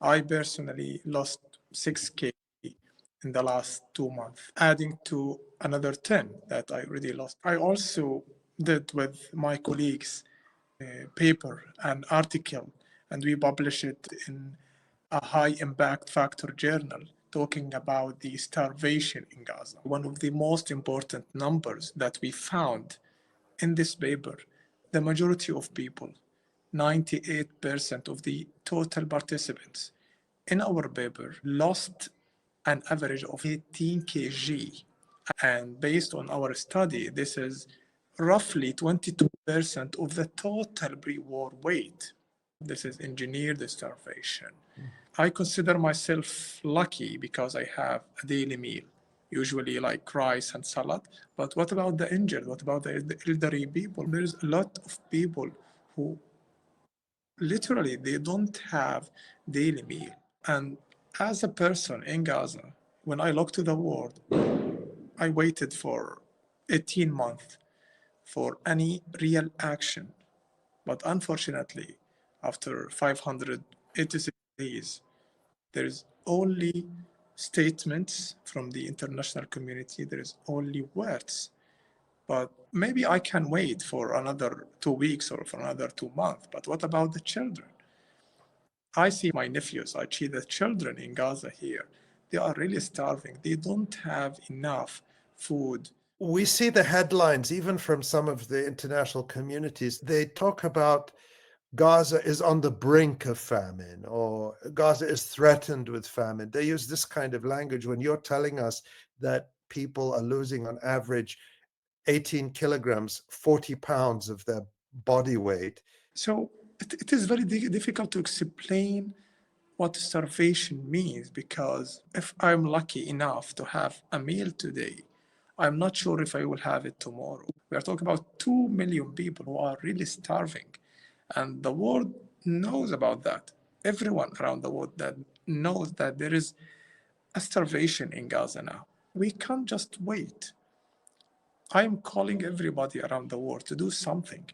I personally lost 6K in the last 2 months, adding to another 10 that I already lost. I also did with my colleagues a paper, an article, and we published it in a high impact factor journal talking about the starvation in Gaza. One of the most important numbers that we found in this paper, the majority of people, 98% of the total participants in our paper lost an average of 18 kg. And based on our study, this is roughly 22% of the total pre-war weight. This is engineered starvation. I consider myself lucky because I have a daily meal, usually like rice and salad. But what about the injured? What about the elderly people? There's a lot of people who literally they don't have daily meal. And as a person in Gaza, when I look to the world, I waited for 18 months for any real action. But unfortunately, after 586 days, there is only statements from the international community. There is only words. But maybe I can wait for another 2 weeks or for another 2 months. But what about the children? I see my nephews, I see the children in Gaza here. They are really starving. They don't have enough food. We see the headlines, even from some of the international communities. They talk about Gaza is on the brink of famine, or Gaza is threatened with famine. They use this kind of language when you're telling us that people are losing on average 18 kilograms, 40 pounds of their body weight. So it is very difficult to explain what starvation means, because if I'm lucky enough to have a meal today, I'm not sure if I will have it tomorrow. We are talking about 2 million people who are really starving. And the world knows about that. Everyone around the world that knows that there is a starvation in Gaza now. We can't just wait. I'm calling everybody around the world to do something.